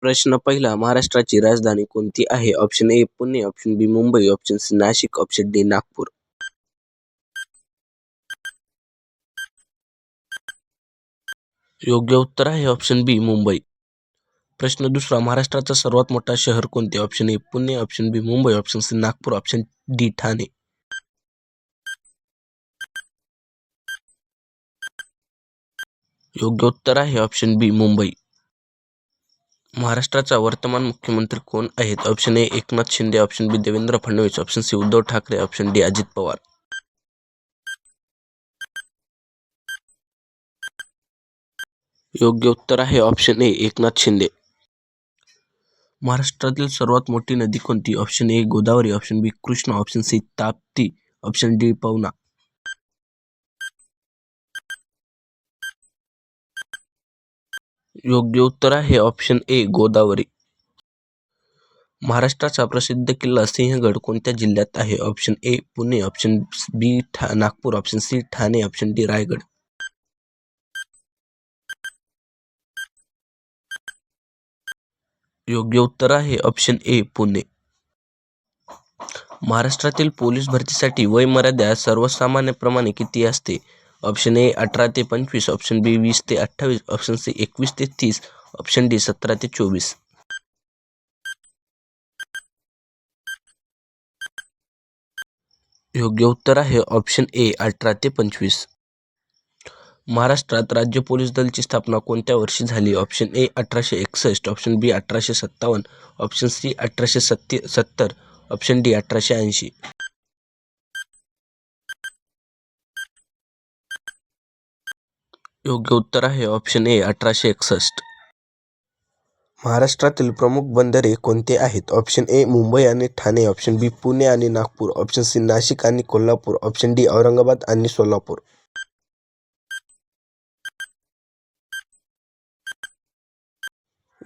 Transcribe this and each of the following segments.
प्रश्न पहिला. महाराष्ट्राची राजधानी कोणती आहे? Option A Pune, option B Mumbai, option C Nashik, option D Nagpur. योग्य उत्तर आहे ऑप्शन बी मुंबई. प्रश्न दुसरा. महाराष्ट्राचा सर्वात मोठा शहर कोणते? Option A Pune, option B Mumbai, option C Nagpur, option D Thane. योग्य उत्तर आहे ऑप्शन बी मुंबई. महाराष्ट्राचा वर्तमान मुख्यमंत्री कोण आहेत? Option A Eknath Shinde, option B Devendra Fadnavis, option C Uddhav Thackeray, option D Ajit Pawar. योग्य उत्तर आहे ऑप्शन ए एकनाथ शिंदे. महाराष्ट्रातील सर्वात मोठी नदी कोणती? Option A Godavari, option B Krishna, option C Tapti, option D Pavana. योग्य उत्तर आहे ऑप्शन ए गोदावरी. महाराष्ट्राचा प्रसिद्ध किल्ला सिंहगड कोणत्या जिल्ह्यात आहे? Option A Pune, option B Nagpur, option C Thane, option D Raigad. योग्य उत्तर आहे ऑप्शन ए पुणे. महाराष्ट्रातील पोलीस भरतीसाठी वय मर्यादा सर्वसामान्यप्रमाणे किती असते? ऑप्शन ए 18 ते 25, ऑप्शन बी 20 ते 28, ऑप्शन सी 21 ते 30, ऑप्शन डी 17 ते 24. योग्य उत्तर आहे ऑप्शन ए 18 ते 25. महाराष्ट्रात राज्य पोलीस दलची स्थापना कोणत्या वर्षी झाली? Option A 1861, option B 1857, option C 1870, option D 1880. योग्य उत्तर आहे ऑप्शन ए 1861. महाराष्ट्रातील प्रमुख बंदरे कोणते आहेत? ऑप्शन ए मुंबई आणि ठाणे, ऑप्शन बी पुणे आणि नागपूर, ऑप्शन सी नाशिक आणि कोल्हापूर, ऑप्शन डी औरंगाबाद आणि सोलापूर.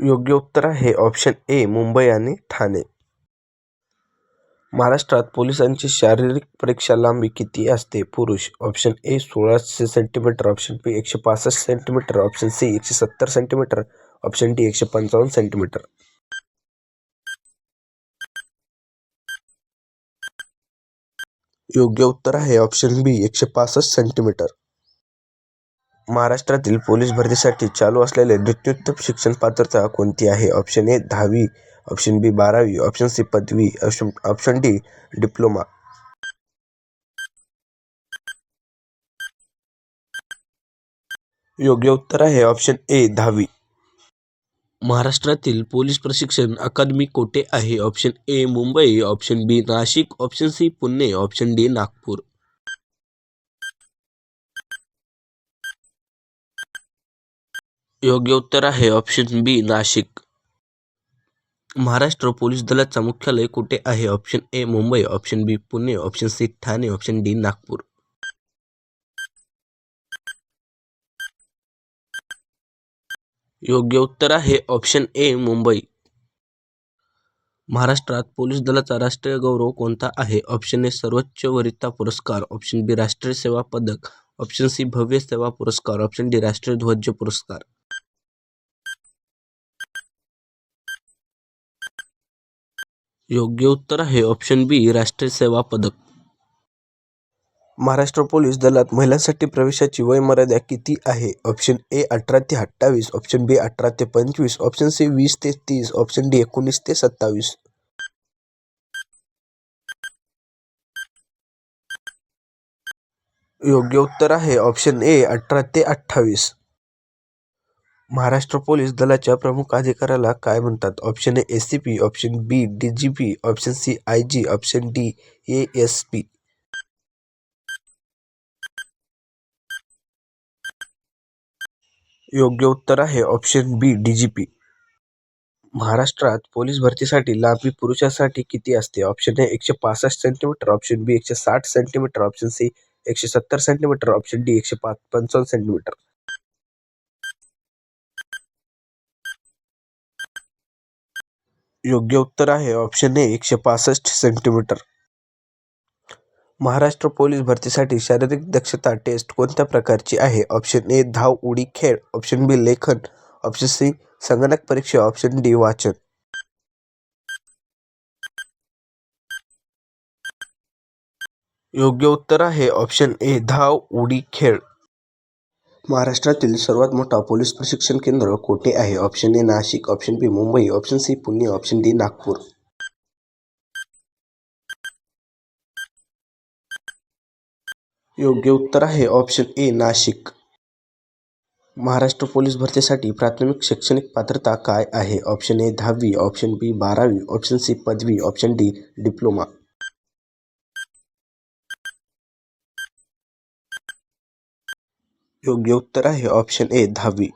योग्य उत्तर आहे ऑप्शन ए मुंबई आणि ठाणे. महाराष्ट्रात पोलिसांची शारीरिक परीक्षा लांबी किती असते? पुरुष. Option A 1600 centimetre, option B 165 centimetre, option C 170 centimetre, option D 155 centimetre. योग्य उत्तर आहे ऑप्शन बी 165 सेंटीमीटर. महाराष्ट्रातील पोलीस भरतीसाठी चालू असलेले द्वितीयोत्तर शिक्षण पात्रता कोणती आहे? ऑप्शन ए 10वी, ऑप्शन बी 12वी, ऑप्शन सी पदवी, ऑप्शन डी डिप्लोमा. योग्य उत्तर आहे ऑप्शन ए 10वी. महाराष्ट्रातील पोलीस प्रशिक्षण अकादमी कोठे आहे? Option A Mumbai, option B Nashik, option C Pune, option D Nagpur. योग्य उत्तर आहे option B Nashik. Maharashtra police दलाचा मुख्यालय कुठे आहे? Option A Mumbai, option B Pune, option C Thane, option D Nagpur. योग्य उत्तर आहे ऑप्शन ए मुंबई. महाराष्ट्रात पोलीस दलाचा राष्ट्रीय गौरव कोणता आहे? ऑप्शन ए सर्वोच्च वरिष्ठ पुरस्कार, ऑप्शन बी राष्ट्रीय सेवा पदक, ऑप्शन सी भव्य सेवा पुरस्कार, ऑप्शन डी राष्ट्रीय ध्वज पुरस्कार. योग्य उत्तर आहे ऑप्शन बी राष्ट्रीय सेवा पदक. महाराष्ट्र पोलीस दलात महिलांसाठी प्रवेशाची वय मर्यादा किती आहे? ऑप्शन ए 18 ते 28, ऑप्शन बी 18 ते 25, ऑप्शन सी 20 ते 30, ऑप्शन डी 19 ते 27. योग्य उत्तर आहे ऑप्शन ए 18 ते 28. महाराष्ट्र पोलीस दलाच्या प्रमुख अधिकाऱ्याला काय म्हणतात? Option A ACP, option B DGP, option C IG, option D ASP. योग्य उत्तर आहे ऑप्शन बी डीजीपी. महाराष्ट्रात पोलीस भरतीसाठी लांबी पुरुषांसाठी किती असते? Option A 165 centimetre, option B 160 centimetre, option C 170 centimetre, option D 155 centimetre. योग्य उत्तर आहे option A 165 centimetre. Maharashtra police भरतीसाठी शारीरिक दक्षता टेस्ट कोणत्या प्रकारची आहे? ऑप्शन ए धाव, उडी, खेळ, ऑप्शन बी लेखन, ऑप्शन सी संगणक परीक्षा ऑप्शन डी वाचन. योग्य उत्तर आहे ऑप्शन ए धाव, उडी, खेळ. महाराष्ट्रातील सर्वात मोठा पोलीस प्रशिक्षण केंद्र कोठे आहे? Option A Nashik, option B Mumbai, option C Pune, option D Nagpur. योग्य उत्तर आहे option A Nashik. Maharashtra police भरतीसाठी प्राथमिक शैक्षणिक पात्रता काय आहे? ऑप्शन ए 10वी, ऑप्शन बी 12वी, ऑप्शन सी पदवी, ऑप्शन डी डिप्लोमा. योग्य उत्तर आहे ऑप्शन ए 10वी.